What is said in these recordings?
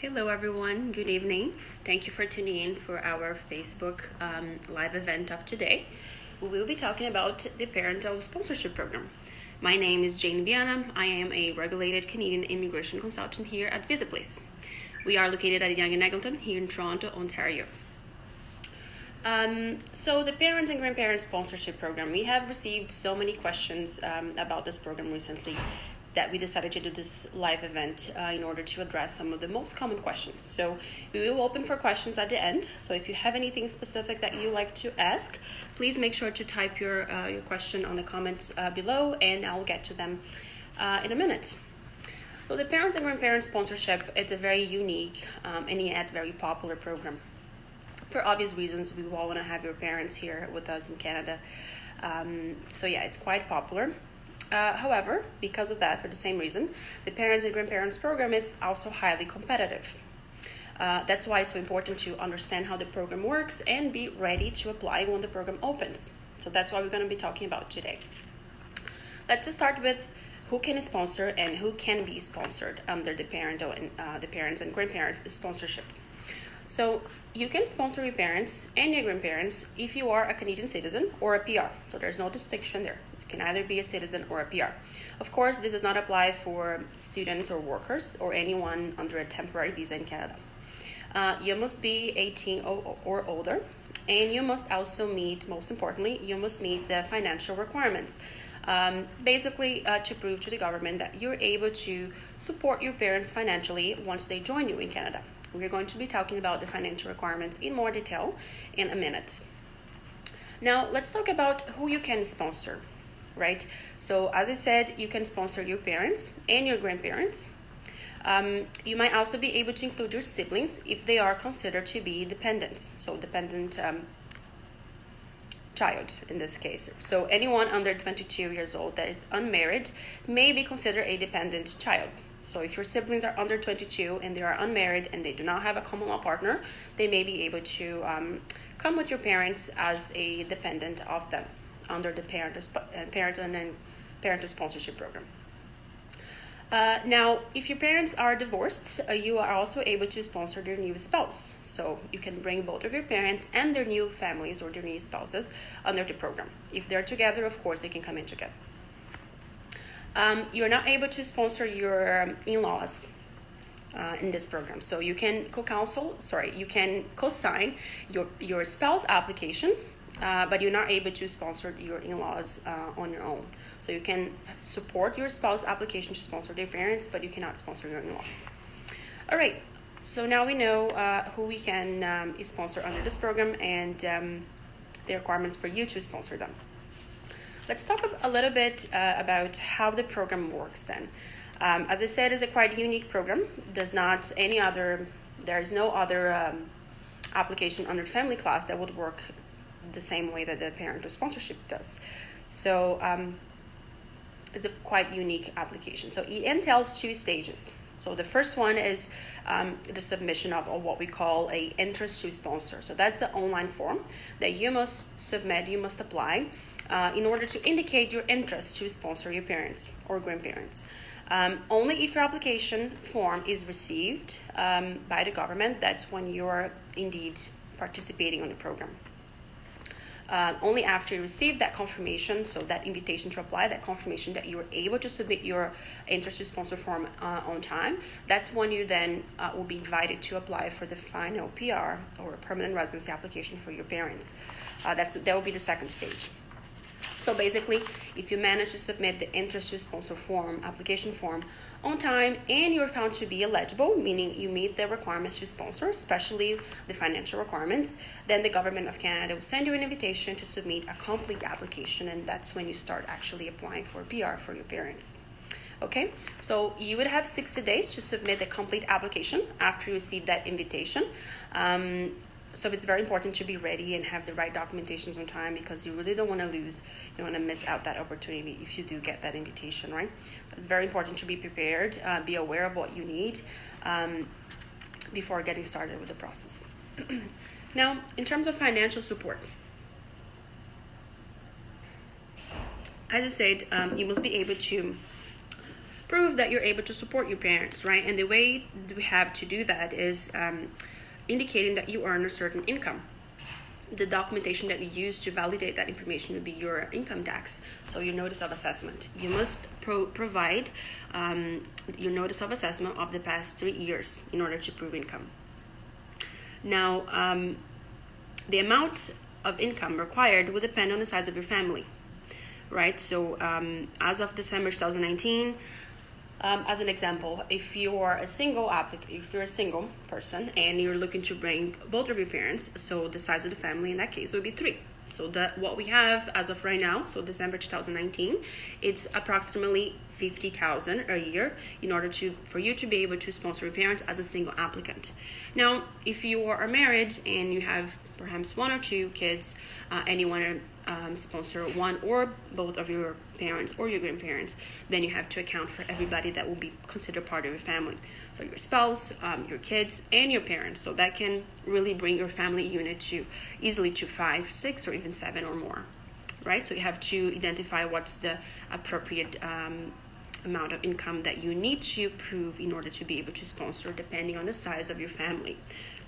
Hello everyone, good evening. Thank you for tuning in for our Facebook live event of today. We will be talking about the Parental Sponsorship Program. My name is Jane Viana. I am a regulated Canadian immigration consultant here at VisaPlace. We are located at Yonge and Eglinton here in Toronto, Ontario. So the Parents and Grandparents Sponsorship Program, we have received so many questions about this program recently that we decided to do this live event in order to address some of the most common questions. So we will open for questions at the end. So if you have anything specific that you like to ask, please make sure to type your question on the comments below, and I'll get to them in a minute. So the Parents and Grandparents Sponsorship, it's a very unique and yet very popular program. For obvious reasons, we all want to have your parents here with us in Canada. So yeah, it's quite popular. However, because of that, for the same reason, the Parents and Grandparents program is also highly competitive. That's why it's so important to understand how the program works and be ready to apply when the program opens. So that's what we're going to be talking about today. Let's start with who can sponsor and who can be sponsored under the Parents and Grandparents sponsorship. So you can sponsor your parents and your grandparents if you are a Canadian citizen or a PR. So there's no distinction there. You can either be a citizen or a PR. Of course, this does not apply for students or workers or anyone under a temporary visa in Canada. You must be 18 or older, and you must also meet, most importantly, you must meet the financial requirements. Basically, to prove to the government that you're able to support your parents financially once they join you in Canada. We're going to be talking about the financial requirements in more detail in a minute. Now, let's talk about who you can sponsor. Right? So as I said, you can sponsor your parents and your grandparents. You might also be able to include your siblings if they are considered to be dependents. So dependent child in this case. So anyone under 22 years old that is unmarried may be considered a dependent child. So if your siblings are under 22 and they are unmarried and they do not have a common law partner, they may be able to come with your parents as a dependent of them under the Parental Sponsorship Program. Now, if your parents are divorced, you are also able to sponsor their new spouse. So you can bring both of your parents and their new families or their new spouses under the program. If they're together, of course, they can come in together. You're not able to sponsor your in-laws in this program. So you can co-sign your spouse application, but you're not able to sponsor your in-laws on your own. So you can support your spouse application to sponsor their parents, but you cannot sponsor your in-laws. All right, so now we know who we can sponsor under this program and the requirements for you to sponsor them. Let's talk a little bit about how the program works then. As I said, it's a quite unique program. There's no other application under family class that would work the same way that the parental sponsorship does. So it's a quite unique application. So it entails two stages. So the first one is the submission of what we call a interest to sponsor. So that's an online form that you must submit, you must apply in order to indicate your interest to sponsor your parents or grandparents. Only if your application form is received by the government, that's when you're indeed participating on the program. Only after you receive that confirmation, so that invitation to apply, that confirmation that you were able to submit your interest to sponsor form on time, that's when you then will be invited to apply for the final PR or permanent residency application for your parents. That will be the second stage. So basically, if you manage to submit the interest to sponsor form, application form on time, and you're found to be eligible, meaning you meet the requirements to sponsor, especially the financial requirements, then the government of Canada will send you an invitation to submit a complete application, and that's when you start actually applying for PR for your parents. Okay, so you would have 60 days to submit the complete application after you receive that invitation. So it's very important to be ready and have the right documentations on time, because you really don't want to lose, you don't want to miss out that opportunity if you do get that invitation, right? It's very important to be prepared, be aware of what you need before getting started with the process. Now, in terms of financial support, as I said, you must be able to prove that you're able to support your parents, right? And the way we have to do that is indicating that you earn a certain income. The documentation that you use to validate that information would be your income tax, so your notice of assessment. You must provide your notice of assessment of the past 3 years in order to prove income. Now, the amount of income required will depend on the size of your family, right? So as of December 2019, as an example, if you're a single person and you're looking to bring both of your parents, so the size of the family in that case would be 3. So what we have as of right now, so December 2019, it's approximately 50,000 a year in order for you to be able to sponsor your parents as a single applicant. Now, if you are married and you have perhaps 1 or 2 kids, and you want to sponsor one or both of your parents or your grandparents, then you have to account for everybody that will be considered part of your family. So your spouse, your kids, and your parents. So that can really bring your family unit to easily to 5, 6, or even 7 or more, right? So you have to identify what's the appropriate amount of income that you need to prove in order to be able to sponsor, depending on the size of your family,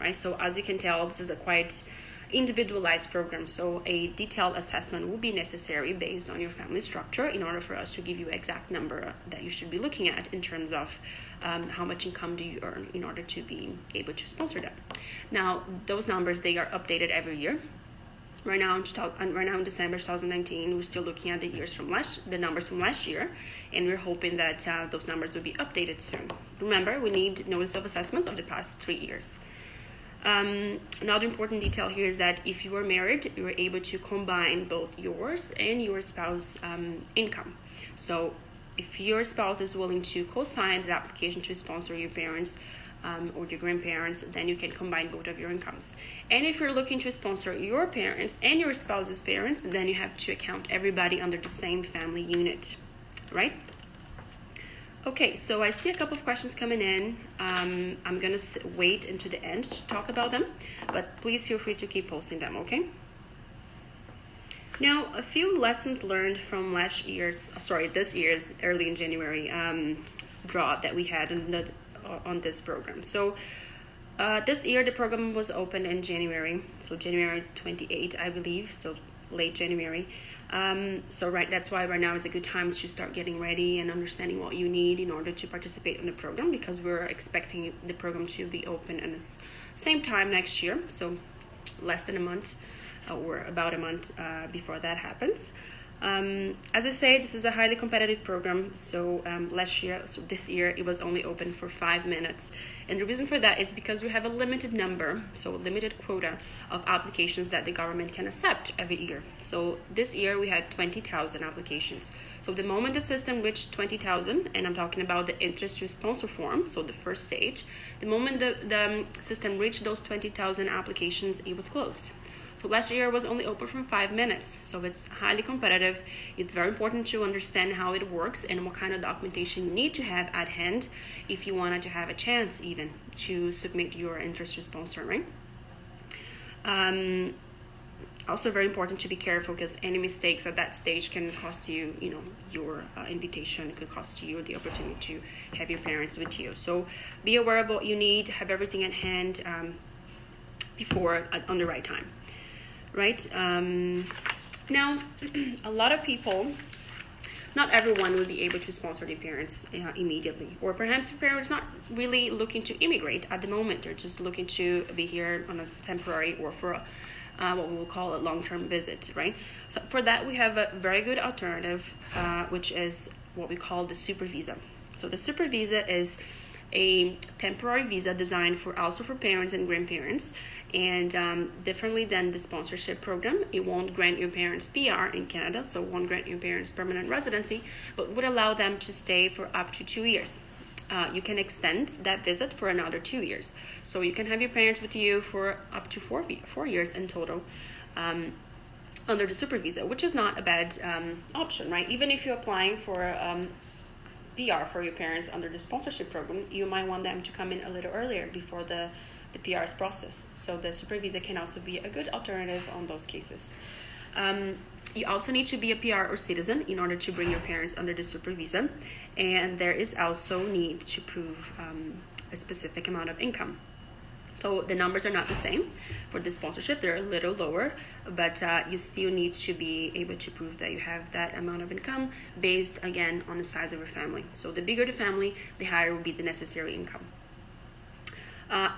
right? So as you can tell, this is a quite individualized program, so a detailed assessment will be necessary based on your family structure in order for us to give you exact number that you should be looking at in terms of how much income do you earn in order to be able to sponsor them. Now, those numbers, they are updated every year. Right now in December 2019, we're still looking at the numbers from last year, and we're hoping that those numbers will be updated soon. Remember, we need notice of assessments of the past 3 years. Another important detail here is that if you are married, you are able to combine both yours and your spouse's income. So if your spouse is willing to co-sign the application to sponsor your parents or your grandparents, then you can combine both of your incomes. And if you're looking to sponsor your parents and your spouse's parents, then you have to account everybody under the same family unit, right? Okay, so I see a couple of questions coming in. I'm going to wait until the end to talk about them, but please feel free to keep posting them, okay? Now, a few lessons learned from this year's early in January draw that we had on this program. So this year, the program was open in January, so January 28, I believe, so late January. That's why right now is a good time to start getting ready and understanding what you need in order to participate in the program, because we're expecting the program to be open at the same time next year, so less than a month or about a month before that happens. As I say, this is a highly competitive program, so this year it was only open for 5 minutes, and the reason for that is because we have a limited number, so a limited quota of applications that the government can accept every year. So this year we had 20,000 applications. So the moment the system reached 20,000, and I'm talking about the interest to sponsor form, so the first stage, the moment the system reached those 20,000 applications, it was closed. So last year was only open for 5 minutes, so it's highly competitive. It's very important to understand how it works and what kind of documentation you need to have at hand if you wanted to have a chance even to submit your interest to sponsoring. Also very important to be careful, because any mistakes at that stage can cost you, your invitation, could cost you the opportunity to have your parents with you. So be aware of what you need, have everything at hand on the right time. Right? Now, a lot of people, not everyone will be able to sponsor their parents immediately, or perhaps your parents not really looking to immigrate at the moment. They're just looking to be here on a temporary or for what we will call a long-term visit, right? So for that, we have a very good alternative, which is what we call the super visa. So the super visa is a temporary visa designed also for parents and grandparents, and differently than the sponsorship program, it won't grant your parents PR in Canada, so it won't grant your parents permanent residency, but would allow them to stay for up to 2 years. You can extend that visit for another 2 years, so you can have your parents with you for up to 4 years in total under the super visa, which is not a bad option, right? Even if you're applying for PR for your parents under the sponsorship program, you might want them to come in a little earlier before the PR's process. So the super visa can also be a good alternative on those cases. You also need to be a PR or citizen in order to bring your parents under the super visa, and there is also need to prove a specific amount of income. So the numbers are not the same for the sponsorship. They're a little lower, but you still need to be able to prove that you have that amount of income based, again, on the size of your family. So the bigger the family, the higher will be the necessary income.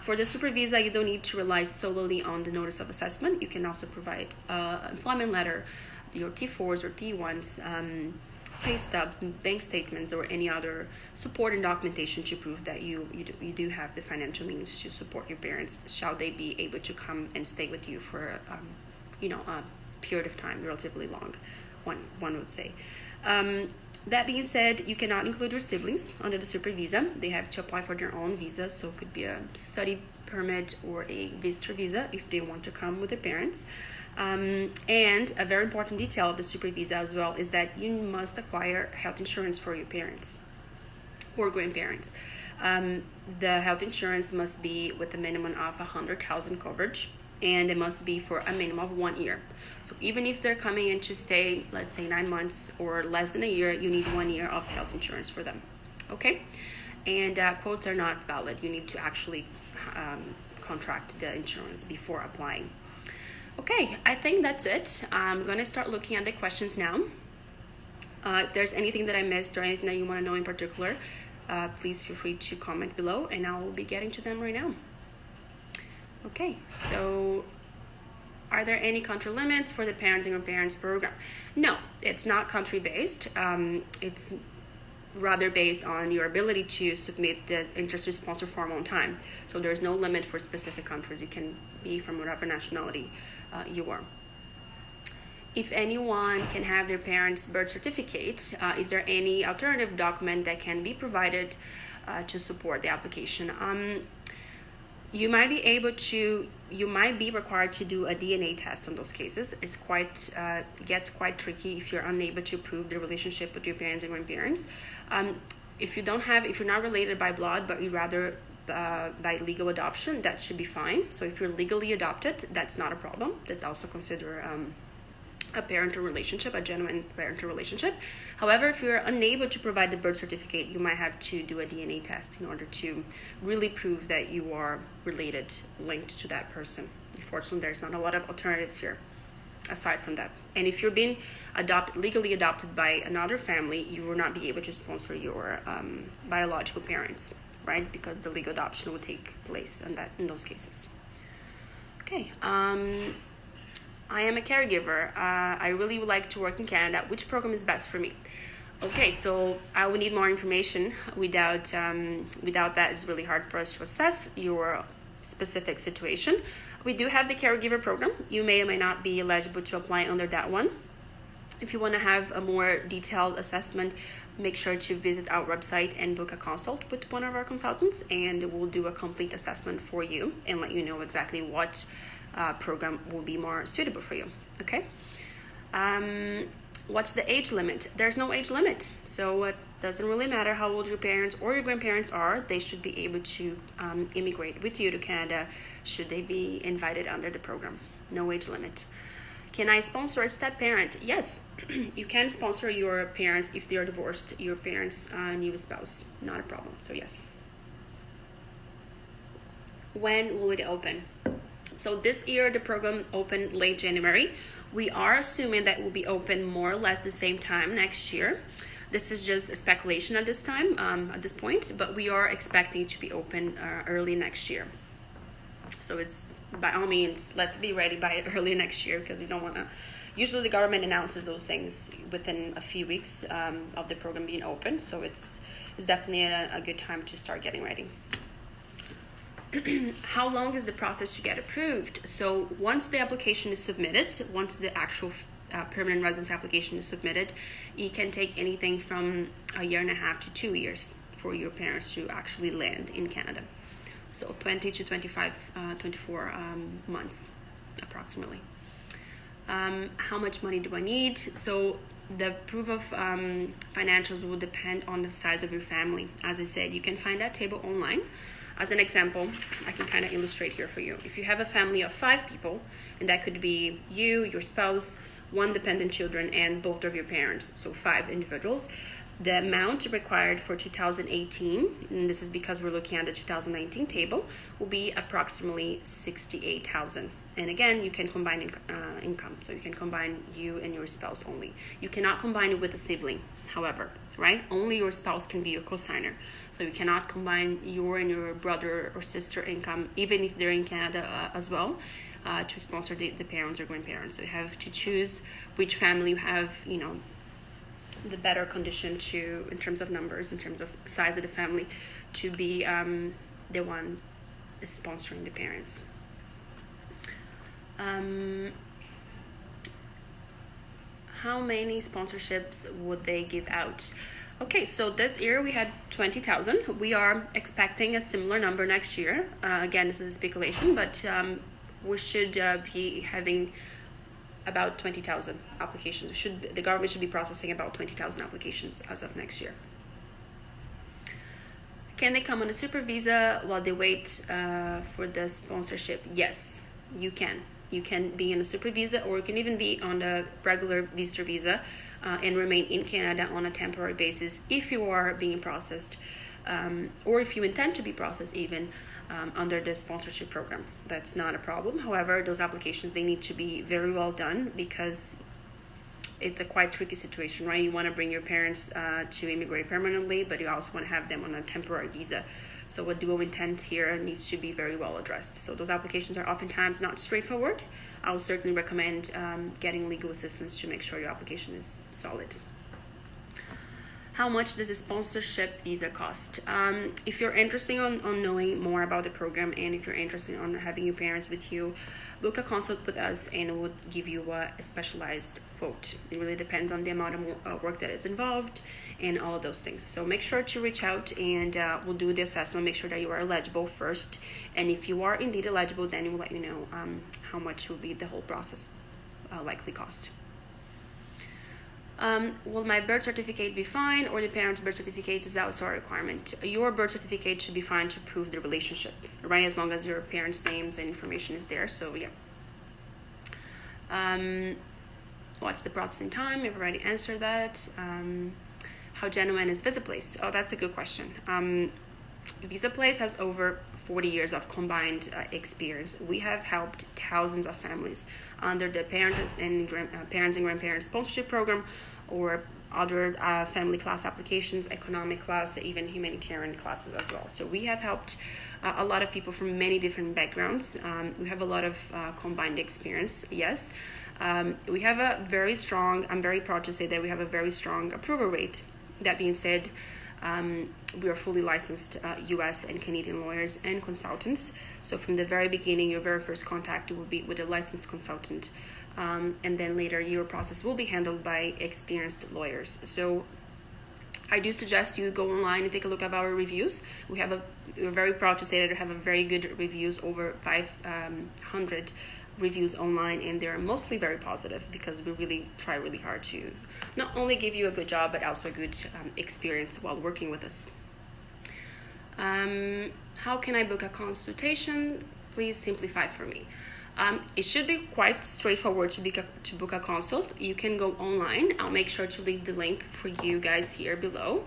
For the super visa, you don't need to rely solely on the notice of assessment. You can also provide employment letter, your T4s or T1s, pay stubs, bank statements, or any other support and documentation to prove that you do have the financial means to support your parents, shall they be able to come and stay with you for a period of time, relatively long, one would say. That being said, you cannot include your siblings under the super visa. They have to apply for their own visa, so it could be a study permit or a visitor visa if they want to come with their parents. And a very important detail of the super visa as well is that you must acquire health insurance for your parents or grandparents. The health insurance must be with a minimum of 100,000 coverage, and it must be for a minimum of 1 year. So even if they're coming in to stay, let's say 9 months or less than a year, you need 1 year of health insurance for them. Okay? And quotes are not valid. You need to actually contract the insurance before applying. Okay, I think that's it. I'm going to start looking at the questions now. If there's anything that I missed or anything that you want to know in particular, please feel free to comment below, and I will be getting to them right now. Okay, so are there any country limits for the parents and grandparents program? No, it's not country-based. It's rather based on your ability to submit the interest sponsor form on time. So there's no limit for specific countries. You can be from whatever nationality you are. If anyone can have their parents' birth certificate, is there any alternative document that can be provided to support the application? You might be required to do a DNA test in those cases. It gets quite tricky if you're unable to prove the relationship with your parents and grandparents. If you're not related by blood, but you rather by legal adoption, that should be fine. So if you're legally adopted, that's not a problem. That's also considered a parental relationship, a genuine parental relationship. However, if you're unable to provide the birth certificate, you might have to do a DNA test in order to really prove that you are related, linked to that person. Unfortunately, there's not a lot of alternatives here aside from that. And if you're being legally adopted by another family, you will not be able to sponsor your biological parents, right? Because the legal adoption will take place in those cases. Okay. I am a caregiver. I really would like to work in Canada. Which program is best for me? Okay, so I will need more information. Without that, it's really hard for us to assess your specific situation. We do have the caregiver program. You may or may not be eligible to apply under that one. If you want to have a more detailed assessment, make sure to visit our website and book a consult with one of our consultants, and we'll do a complete assessment for you and let you know exactly what program will be more suitable for you. Okay. What's the age limit? There's no age limit, so it doesn't really matter how old your parents or your grandparents are. They should be able to immigrate with you to Canada should they be invited under the program. No age limit. Can I sponsor a step parent? Yes, you can sponsor your parents if they are divorced, your parents' new spouse. Not a problem. So yes. When will it open? So this year, the program opened late January. We are assuming that it will be open more or less the same time next year. This is just a speculation at this time, at this point, but we are expecting it to be open early next year. So it's, by all means, let's be ready by early next year, because we don't want to. Usually the government announces those things within a few weeks of the program being open. So it's definitely a good time to start getting ready. How long is the process to get approved? So once the application is submitted, once the actual permanent residence application is submitted, it can take anything from 1.5 years to 2 years for your parents to actually land in Canada. So 20 to 24 months approximately. How much money do I need? So the proof of financials will depend on the size of your family. As I said, you can find that table online. As an example, I can kind of illustrate here for you. If you have a family of 5 people, and that could be you, your spouse, 1 dependent children, and both of your parents, so 5 individuals. The amount required for 2018, and this is because we're looking at the 2019 table, will be approximately 68,000. And again, you can combine income, so you can combine you and your spouse only. You cannot combine it with a sibling, however, right? Only your spouse can be your co-signer. So you cannot combine your and your brother or sister income, even if they're in Canada as well, to sponsor the parents or grandparents. So you have to choose which family you have, the better condition to, in terms of numbers, in terms of size of the family, to be the one sponsoring the parents. How many sponsorships would they give out? Okay, so this year we had 20,000. We are expecting a similar number next year. Again, this is a speculation, but we should be having about 20,000 applications. The government should be processing about 20,000 applications as of next year. Can they come on a super visa while they wait for the sponsorship? Yes, you can. You can be in a super visa, or you can even be on a regular visitor visa and remain in Canada on a temporary basis if you are being processed, or if you intend to be processed even under the sponsorship program. That's not a problem. However, those applications, they need to be very well done, because it's a quite tricky situation, right? You want to bring your parents to immigrate permanently, but you also want to have them on a temporary visa. So a dual intent here needs to be very well addressed. So those applications are oftentimes not straightforward. I would certainly recommend getting legal assistance to make sure your application is solid. How much does a sponsorship visa cost? If you're interested on knowing more about the program, and if you're interested on having your parents with you, book a consult with us and we'll give you a specialized quote. It really depends on the amount of work that is involved and all of those things. So make sure to reach out and we'll do the assessment, make sure that you are eligible first. And if you are indeed eligible, then we'll let you know how much will be the whole process likely cost. Will my birth certificate be fine, or the parent's birth certificate is also a requirement? Your birth certificate should be fine to prove the relationship, right? As long as your parents' names and information is there. So yeah. What's the processing time? I've already answered that. How genuine is VisaPlace? Oh, that's a good question. VisaPlace has over 40 years of combined experience. We have helped thousands of families under the parents and grandparents sponsorship program, or other family class applications, economic class, even humanitarian classes as well. So we have helped a lot of people from many different backgrounds. We have a lot of combined experience, yes. We have a very strong, I'm very proud to say that we have a very strong approval rate. That being said, we are fully licensed US and Canadian lawyers and consultants. So from the very beginning, your very first contact will be with a licensed consultant. And then later, your process will be handled by experienced lawyers. So I do suggest you go online and take a look at our reviews. We're very proud to say that we have a very good reviews, over 500 reviews online, and they're mostly very positive, because we really try really hard to not only give you a good job, but also a good experience while working with us. How can I book a consultation? Please simplify for me. It should be quite straightforward to book a consult. You can go online. I'll make sure to leave the link for you guys here below.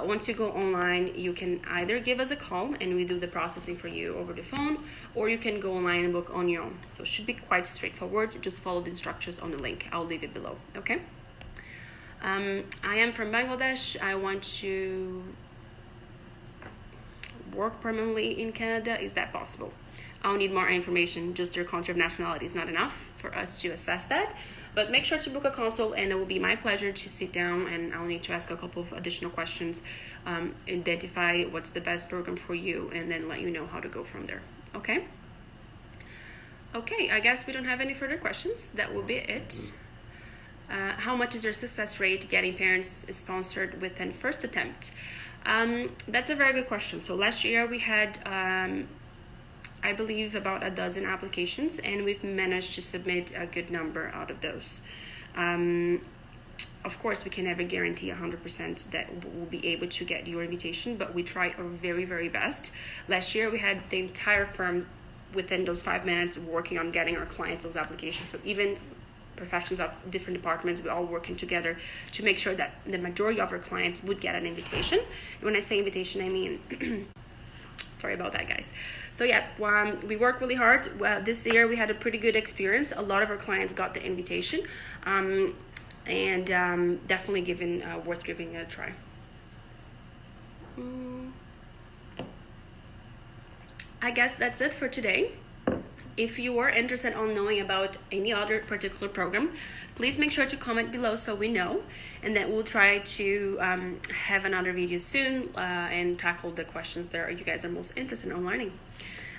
Once you go online, you can either give us a call and we do the processing for you over the phone, or you can go online and book on your own. So it should be quite straightforward. Just follow the instructions on the link. I'll leave it below, okay? I am from Bangladesh. I want to work permanently in Canada. Is that possible? I'll need more information. Just your country of nationality is not enough for us to assess that. But make sure to book a consult, and it will be my pleasure to sit down, and I'll need to ask a couple of additional questions, identify what's the best program for you, and then let you know how to go from there. Okay? Okay, I guess we don't have any further questions. That will be it. How much is your success rate getting parents sponsored within first attempt? That's a very good question. So last year we had I believe about a dozen applications, and we've managed to submit a good number out of those. Of course, we can never guarantee 100% that we'll be able to get your invitation, but we try our very, very best. Last year, we had the entire firm within those 5 minutes working on getting our clients those applications. So even professions of different departments, we're all working together to make sure that the majority of our clients would get an invitation. And when I say invitation, I mean sorry about that, guys. So yeah, we work really hard. This year we had a pretty good experience. A lot of our clients got the invitation, and definitely worth giving a try. I guess that's it for today. If you are interested in knowing about any other particular program, please make sure to comment below so we know, and then we'll try to have another video soon and tackle the questions that you guys are most interested in learning.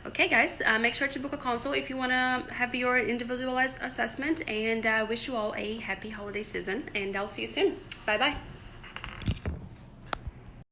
Okay, guys, make sure to book a consult if you want to have your individualized assessment, and wish you all a happy holiday season, and I'll see you soon. Bye-bye.